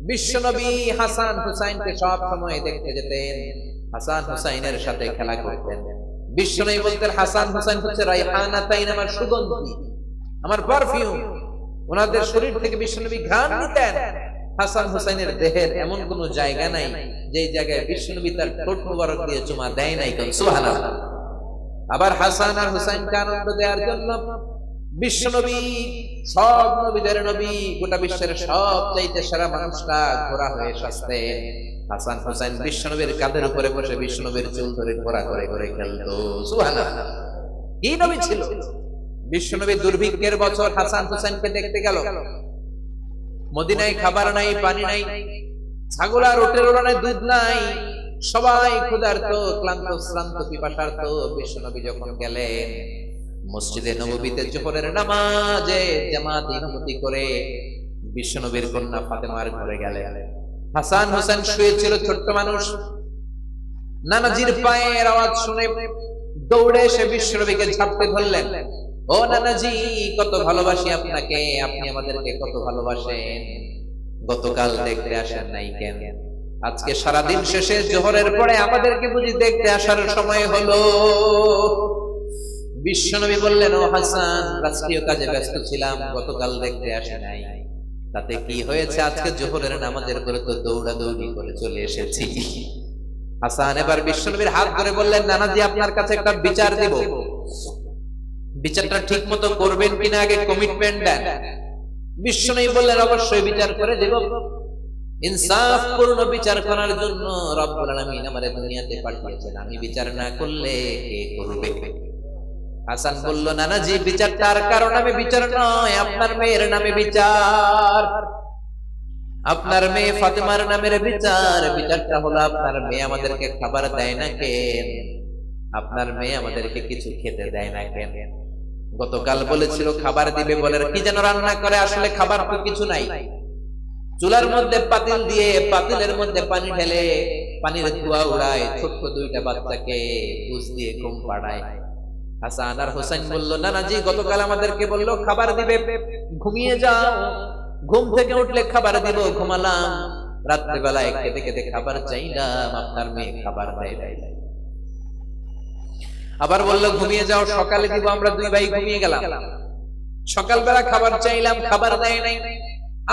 বিশ্বনবী হাসান হুসাইনকে সব সময় দেখতে যেতেন, হাসান হুসাইনের সাথে খেলা করতেন। বিশ্বনবী বলতেন হাসান হুসাইন হচ্ছে রাইহানাতাইন, আমার সুগন্ধি, আমার পারফিউম। ওনাদের শরীর থেকে বিশ্বনবী ঘ্রাণ নিতেন। হাসান হুসাইনের দেহের এমন কোন জায়গা নাই যে জায়গায় বিশ্বনবী তার ঠোঁট মোবারক দিয়ে চুমা দেয় নাই, কোন সুবহানাল্লাহ। আবার হাসান আর হুসাইনকে আনন্দ দেওয়ার জন্য বিশ্বনবী, সব নবীদের নবী, গোটা বিশ্বের সব চাইতে সেরা মানুষটা ঘোড়া হয়ে সাজতেন। হাসান হুসাইন বিশ্বনবীর কাঁধের উপরে বসে বিশ্বনবীর চুল ধরে ঘোড়া করে করে খেলতো, সুবহানাল্লাহ। কি নবী ছিল! বিশ্বনবী দুর্ভিক্ষের বছর হাসান হুসাইনকে দেখতে গেল। মদিনায় খাবার নাই, পানি নাই, ছাগল আর উটের ওড়ানায় দুধ নাই, সবাই ক্ষুধার্ত, ক্লান্ত, শ্রান্ত, পিপাসার্ত। বিশ্বনবী যখন গেলেন মসজিদে নববীতে জোহরের নামাজে জামাত ইমামতি করে বিশ্বনবীর কন্যা ফাতেমার ঘরে গেলেন। হাসান হোসেন শুয়েছিল, ছোট্ট মানুষ। নানাজির পায়ের আওয়াজ শুনে দৌড়ে এসে বিশ্বনবীকে ঝাপটে ধরলেন। ও নানাজি, কত ভালোবাসি আপনাকে, আপনি আমাদেরকে কত ভালোবাসেন। গতকাল দেখতে আসেন নাই কেন? আজকে সারাদিন শেষে জোহরের পরে আমাদেরকে বুঝি দেখতে আসার সময় হলো? বিশ্বনবী বললেন, ও হাসান, রাষ্ট্রীয় কাজে ব্যস্ত ছিলাম, গতকাল দেখতে আসে নাই। তাতে কি হয়েছে? আজকে জোহরের নামাজের পরে তো দৌড়াদৌড়ি করে চলে এসেছি। হাসান এবার বিশ্বনবীর হাত ধরে বললেন, নানাজি, আপনার কাছে একটা বিচার দিব, বিচারটা ঠিক মতো করবেন কিনা আগে কমিটমেন্ট দেন। বিশ্বনবী বললেন, অবশ্যই বিচার করে দেব। ইনসাফপূর্ণ বিচার করার জন্য রব্বুল আলামিন আমাদের দুনিয়াতে পাঠিয়েছেন, আমি বিচার না করলে কে করবে? হাসান বলল, নানাজি, বিচারটা আর কারো নামে বিচার নয়, আপনার মেয়ের নামে বিচার, আপনার মেয়ে ফাতেমার নামের বিচার। বিচারটা হলো আপনার মেয়ে আমাদেরকে খাবার দেয় না কেন? আপনার মেয়ে আমাদেরকে কিছু খেতে দেয় না কেন? গতকাল বলেছিল খাবার দিবে, বলে কি যেন রান্না করে, আসলে খাবার তো কিছু নাই। চুলার মধ্যে পাতিল দিয়ে পাতিলের মধ্যে পানি ঢেলে পানির ধোঁয়া উড়ায়, ছোট্ট দুইটা বাচ্চাকে বুঝ দিয়ে ঘুম পাড়ায়। হাসান আর হোসেন বলল, নানাজি, গতকাল আমাদেরকে বলল খাবার দিবে, ঘুমিয়ে যাও, ঘুম থেকে উঠলে খাবার দিব, ঘুমালাম। রাত্রিবেলায় খেতে খেতে খাবার চাইলাম, আপনার মেয়ে খাবার দেয় নাই। আবার বলল ঘুমিয়ে যাও, সকালে দিব, আমরা দুই ভাই ঘুমিয়ে গেলাম। সকালবেলা খাবার চাইলাম, খাবার দেয় নাই।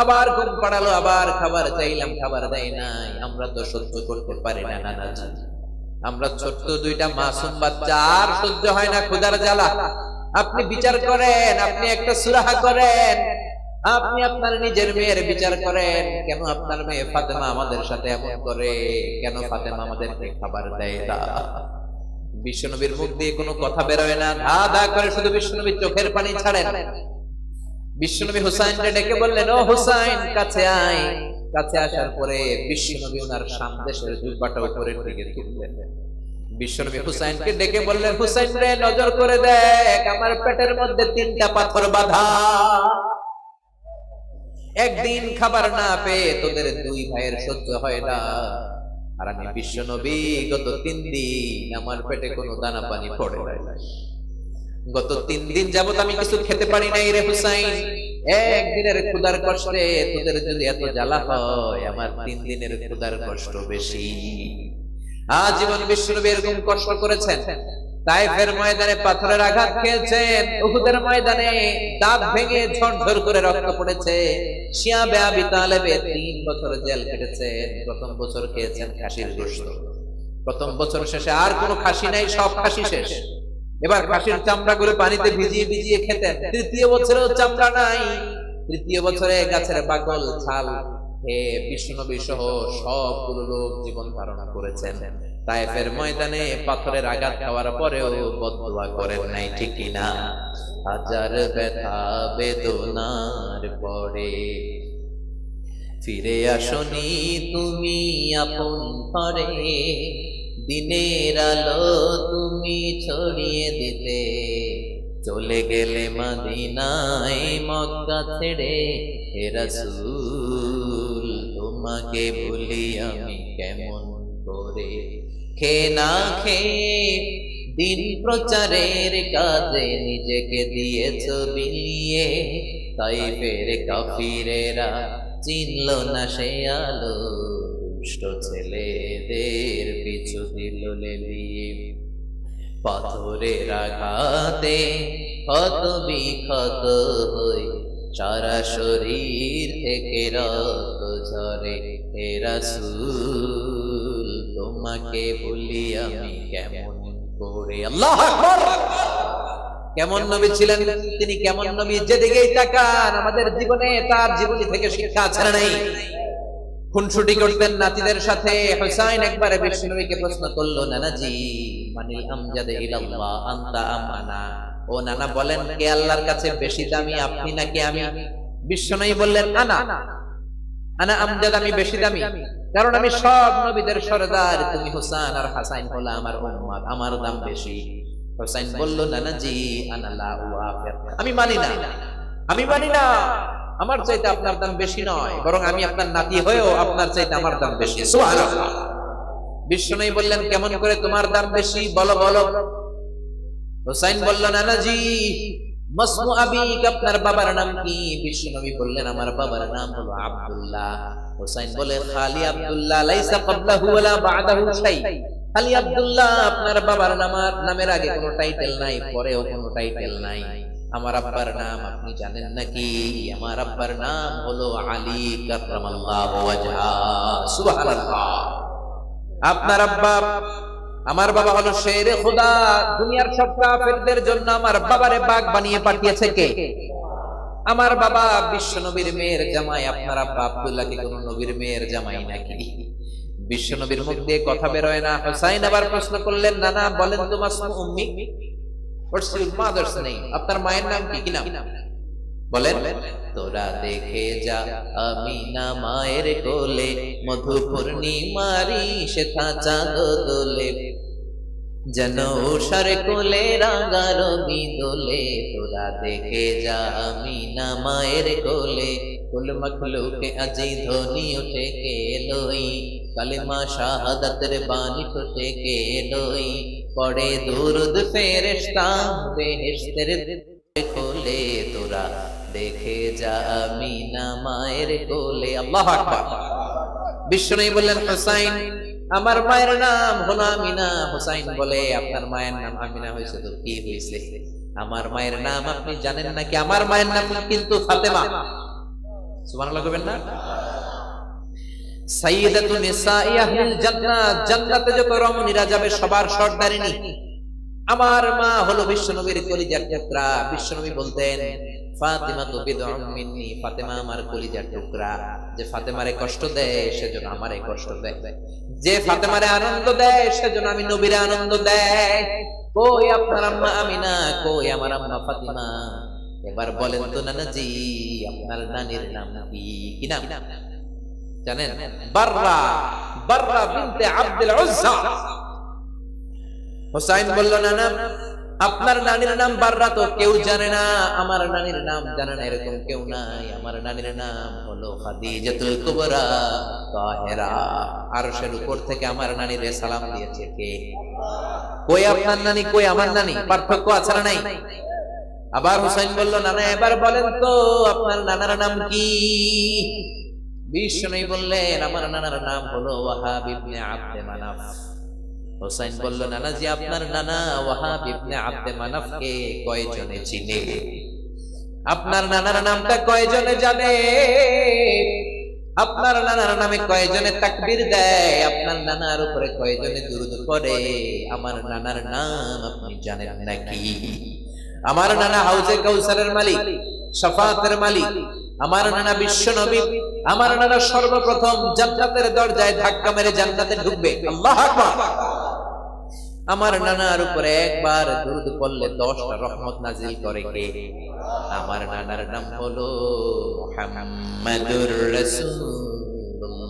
আবার ঘুম পাড়ালো, আবার খাবার চাইলাম, খাবার দেয় নাই। আমরা তো সহ্য করতে পারি না নানাজি, আমরা ছোট্ট দুইটা মাসুম বাচ্চা, আর সহ্য হয় না ক্ষুধার জ্বালা। আপনি বিচার করেন, আপনি একটা সুরাহা করেন, আপনি আপনার নিজের মেয়ের বিচার করেন। কেন আপনার মেয়ে ফাতেমা আমাদের সাথে এমন করে? কেন ফাতেমা আমাদেরকে খাবার দেয় না? বিশ্বনবীর মুখ দিয়ে কোনো কথা বেরোয় না, ধা ধা করে শুধু বিশ্বনবী চোখের পানি ছাড়েন। বিশ্বনবী হুসাইনকে ডেকে বললেন, ও হুসাইন, কাছে আয়। কাছে আসার পরে বিশ্বনবী ওনার সামদেশের জুব্বাটা উপরের দিকে তুললেন। বিশ্বনবী হুসাইনকে ডেকে বললেন, হুসাইন রে, নজর করে দেখ, আমার পেটের মধ্যে 3টা পাথর বাঁধা। একদিন খাবার না পেয়ে তোদের দুই ভাইয়ের সহ্য হয় না, আর আমি বিশ্বনবী গত 3 দিন আমার পেটে কোনো দানা পানি পড়ে নাই। গত 3 দিন যাবত আমি কিছু খেতে পারি নাই রে হুসাইন। একদিনের ক্ষুধার কষ্টে তোদের যদি এত জ্বালা হয়, আমার 3 দিনের ক্ষুধার কষ্ট বেশি। আজীবন বিশ্বনবী এরকম কষ্ট করেছেন। তায়েফের ময়দানে পাথরের আঘাত খেয়েছেন, উহুদের ময়দানে দাঁত ভেঙে ঝরঝর করে রক্ত পড়েছে। শিয়াবে আবি তালেবে 3 বছর জেল কেটেছেন। প্রথম বছর খেয়েছেন খাসির গোশত, প্রথম বছর শেষে আর কোনো খাসি নাই, সব খাসি শেষ। এবার খাসির চামড়াগুলো পানিতে ভিজিয়ে ভিজিয়ে খেতেন। তৃতীয় বছরেও চামড়া নাই। তৃতীয় বছরে গাছের বাকল ছাল খেয়ে বিশ্বনবী সহ সবগুলো লোক জীবন ধারণ করেছেন। তায়েফের ময়দানে পাথরের আঘাত খাওয়ার পরেও বদদুয়া করেন নাই, ঠিক কিনা? হাজার ব্যথা বেদনার পরে ফিরে আসনি তুমি আপন ঘরে, দিনের আলো তুমি ছড়িয়ে দিতে, চলে গেলে মদিনায় মক্কা ছেড়ে। হে রাসূল, তোমাকে ভুলি আমি কেমন করে? খেয়ে না খেয়ে দিন প্রচারের কাজে নিজেকে দিয়েছ বিলিয়ে। তাইফের কাফিরেরা চিনল না সে আলো, দুষ্ট ছেলেদের পিছু দিল লেলিয়ে। পাথরের আঘাতে ক্ষত বিক্ষত হই, সারা শরীর থেকে রক্ত ঝরে। হে রাসূল তোমাকে বলি আমি কেমন করে। আল্লাহু আকবার। কেমন নবী ছিলেন তিনি, কেমন নবী যেদিকেই তাকান আমাদের জীবনে তার জীবনী থেকে শিক্ষা ছাড়া নেই। খুনসুটি করতেন নাতিদের সাথে। হুসাইন একবারে বিশ্বনবীকে প্রশ্ন করলো, নানাজি মানিল আমজাদে ইলাল্লাহ আনতা আম আনা, ও নানা বলেন কে আল্লাহর কাছে বেশি দামি, আপনি নাকি আমি? বিশ্বনবী বললেন আনা আনা আমজাদ, আমি বেশি দামি, কারণ আমি সব নবীদের সরদার, তুমি হুসাইন আর হাসাইন হলো আমার উম্মত, আমার দাম বেশি। হুসাইন বলল, নানাজি আনা লা উআফির, আমি মানি না, আমি মানি না, আমার চাইতে আপনার দাম বেশি নয়, বরং আমি আপনার নাতি হয়েও আপনার চাইতে আমার দাম বেশি। সুবহানাল্লাহ। বিশ্বনবী বললেন, কেমন করে তোমার দাম বেশি, বলো বলো। হুসাইন বলল, নানাজি মাসমু আবিক, আপনার বাবার নাম কি? বিশ্বনবী বললেন, আমার বাবার নাম হলো আব্দুল্লাহ। হুসাইন বলে, খালি আব্দুল্লাহ, লাইসা ক্বাবলাহু ওয়ালা বা'দাহু শাই, খালি আব্দুল্লাহ, আপনার বাবার নামের আগে কোনো টাইটেল নাই, পরেও কোনো টাইটেল নাই। আমার আব্বার নাম আপনি জানেন নাকি? আমার আব্বার নাম হলো আলী কাররামাল্লাহু ওয়াজহা। সুবহানাল্লাহ। আপনার আব্বা, আমার বাবা হলো শেরে খোদা, দুনিয়ার সব কাফেরদের জন্য আমার বাবারে বাগ বানিয়ে পাঠিয়েছে কে? আমার বাবা বিশ্ব নবীর মেয়ের জামাই, আপনার আব্বা আব্দুল্লাহ কি কোন নবীর মেয়ের জামাই নাকি? বিশ্ব নবীর মুখ দিয়ে কথা বেরোয় না। হুসাইন আবার প্রশ্ন করলেন, নানা বলেন তো মাসমু উম্মি, হোয়াটস ইউর মাদারস নেম, আপনার মায়ের নাম কি? কি নাম বলেন? তোরা দেখে যা আমিনা মায়ের কোলে, মধু পূর্ণিমারি সেথা চাঁদ দোলে, যেন উষার কোলে রাঙা রবি দোলে। তোরা দেখে যা আমিনা মায়ের কোলে, কুল মখলুকে আজি ধ্বনি উঠে কে লই, কালিমা শাহাদাতের বাণী ফুটে কে লই, পড়ে দুরুদ ফেরেশতা বেহেশতের কোলে। তোরা দেখে যা আমিনা মায়ের কোলে। আল্লাহু আকবার। বিশ্বনবী বললেন, হুসাইন আমার মায়ের নাম হলো আমিনা। হুসাইন বলে, আপনার মায়ের নাম আমিনা হয়েছে তো কি হয়েছে? আমার মায়ের নাম আপনি জানেন নাকি? আমার মায়ের নাম কিন্তু ফাতেমা। সুবহানাল্লাহ কইবেন না? সাইয়্যিদাতু নিসাই আহলিল জান্নাহ, জান্নাতে যত রমণীরা যাবে সবার সর্দারিনী আমার মা হলো বিশ্বনবীর কলিজার টুকরা। বিশ্বনবী বলতেন, ফাতিমা তো বিদউম মিন্নি, ফাতেমা আমার কলিজার টুকরা। যে ফাতেমারে কষ্ট দেয় সেজন্য আমারে কষ্ট দেয়, যে ফাতেমারে আনন্দ দেয় সেজন্য আমি নবীরে আনন্দ দেয়। কই আপনার আম্মা আমিনা, কই আমার আম্মা ফাতিমা? এবার বলেন তো নানাজি, আপনার নানির নাম কি? কি নাম জানেন? বাররা, বাররা বিনতে আব্দুল উজ্জা। হুসাইন বলল, নানা আপনার নানির নাম বাররা তো কেউ জানে না, আমার নানির নাম জানে না এরকম কেউ নাই। আমার নানির নাম হলো খাদিজাতুল কুবরা তাহেরা। আরশের উপর থেকে আমার নানির সালাম দিয়েছে কে? কই আপনার নানি, কই আমার নানি? পার্থক্য আছে না নাই? আবার হুসাইন বলল, নানা এবার বলেন তো আপনার নানার নাম কি? বিশ্বনবী বললেন, আমার নানার নাম হলো ওয়াহাব ইবনে আব্দে মানাফ। হুসাইন বলল, নানাজি আপনার নানা ওয়াহাব ইবনে আব্দে মানাফকে কয়জনে চিনে? আপনার নানার নামটা কয়জনে জানে? আপনার নানার নামে কয়জনে তাকবীর দেয়? আপনার নানার উপরে কয়জনে দুরূদ পড়ে? আমার নানার নাম আপনি জানেন নাকি? আমার নানা হাউজে কাউসারের মালিক, শাফাতের মালিক। আমার নানা বিশ্ব নবী। আমার নানা সর্বপ্রথম জান্নাতের দরজায় ধাক্কা মেরে জান্নাতে ঢুকবে। আল্লাহু আকবার। আমার নানার উপরে একবার দুরূদ পড়লে 10টা রহমত নাজিল করে কে? আমার নানার নাম হলো মুহাম্মাদুর রাসূলুল্লাহ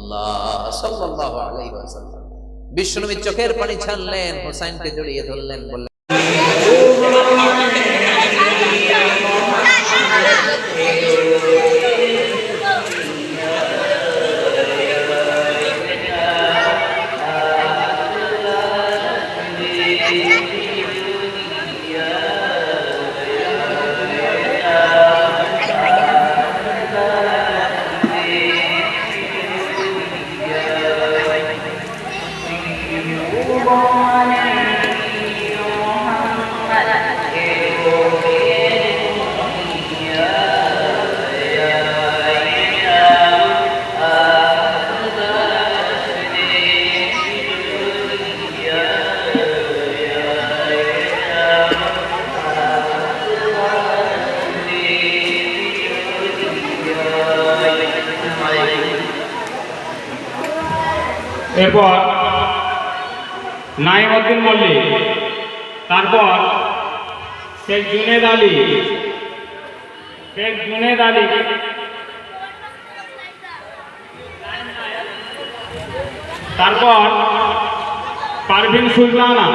সাল্লাল্লাহু আলাইহি ওয়াসাল্লাম। বিশ্বনবী চোখের পানি ছাড়লেন, হুসাইনকে জড়িয়ে ধরলেন, বললেন, এরপর নাইমউদ্দিন মল্লিক, তারপর শেখ জুনেদ আলী, তারপর পারভিন সুলতানা,